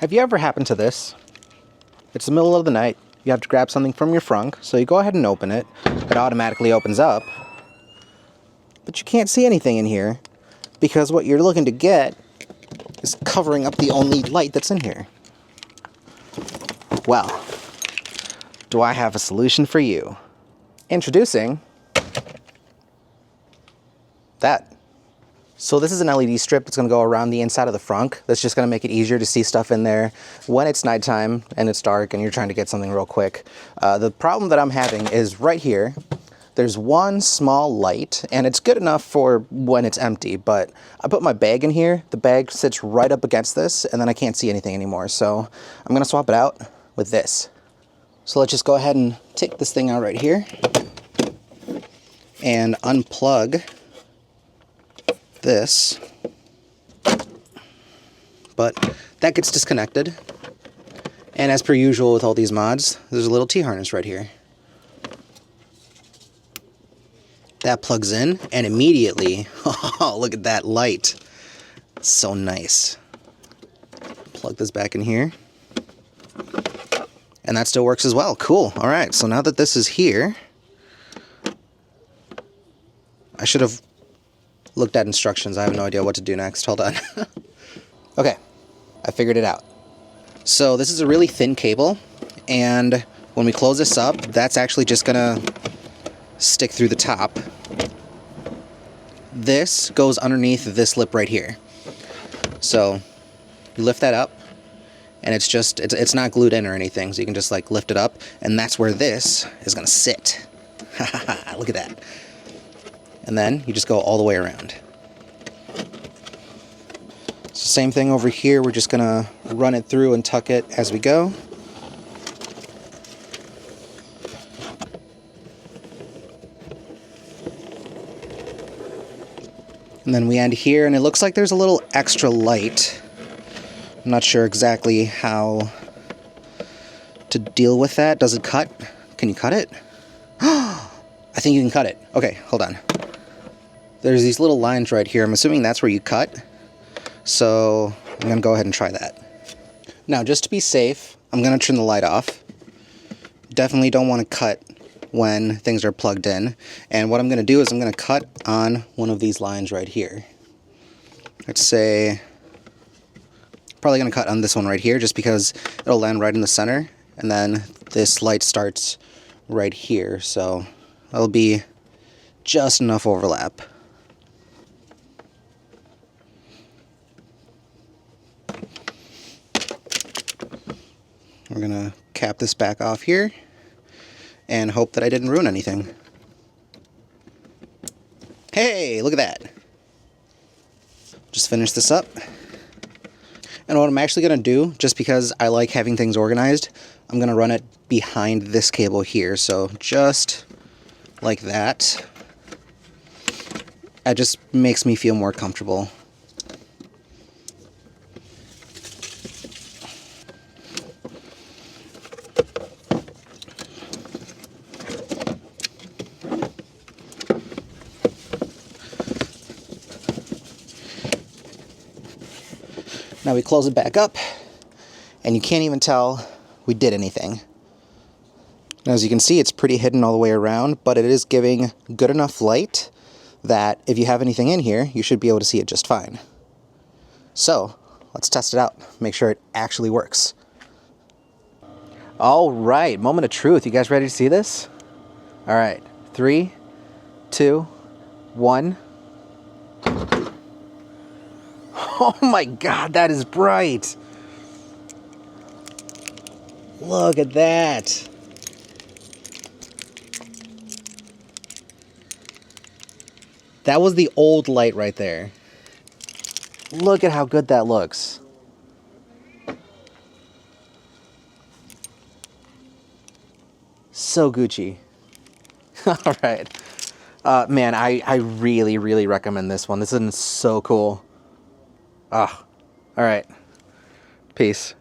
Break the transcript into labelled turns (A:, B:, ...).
A: Have you ever happened to this? It's the middle of the night. You have to grab something from your frunk, so you go ahead and open it. It automatically opens up. But you can't see anything in here because what you're looking to get is covering up the only light that's in here. Well, do I have a solution for you? Introducing that. So this is an LED strip that's going to go around the inside of the frunk. That's just going to make it easier to see stuff in there when it's nighttime and it's dark and you're trying to get something real quick. The problem that I'm having is right here. There's one small light, and it's good enough for when it's empty, but I put my bag in here. The bag sits right up against this, and then I can't see anything anymore. So I'm going to swap it out with this. So let's just go ahead and take this thing out right here and unplug this, but that gets disconnected, and as per usual with all these mods, there's a little T-harness right here. That plugs in, and immediately, oh, look at that light. So nice. Plug this back in here, and that still works as well. Cool. All right, so now that this is here, I should have looked at instructions. I have no idea what to do next. Hold on. Okay, I figured it out. So this is a really thin cable, and when we close this up, that's actually just gonna stick through the top. This goes underneath this lip right here. So you lift that up, and it's not glued in or anything, so you can just like lift it up, and that's where this is gonna sit. Look at that. And then you just go all the way around. So same thing over here, we're just gonna run it through and tuck it as we go. And then we end here, and it looks like there's a little extra light. I'm not sure exactly how to deal with that. Does it cut? Can you cut it? I think you can cut it. Okay, hold on. There's these little lines right here. I'm assuming that's where you cut. So I'm going to go ahead and try that. Now, just to be safe, I'm going to turn the light off. Definitely don't want to cut when things are plugged in. And what I'm going to do is I'm going to cut on one of these lines right here. Let's say, probably going to cut on this one right here just because it'll land right in the center. And then this light starts right here. So that'll be just enough overlap. We're going to cap this back off here and hope that I didn't ruin anything. Hey, look at that. Just finish this up. And what I'm actually going to do, just because I like having things organized, I'm going to run it behind this cable here. So just like that. It just makes me feel more comfortable. Now we close it back up, and you can't even tell we did anything. Now, as you can see, it's pretty hidden all the way around, but it is giving good enough light that if you have anything in here, you should be able to see it just fine. So let's test it out, make sure it actually works. All right, moment of truth. You guys ready to see this? All right, 3, 2, 1. Oh my God, that is bright. Look at that. That was the old light right there. Look at how good that looks. So Gucci. All right. Man, I really, really recommend this one. This is so cool. Ah, all right. Peace.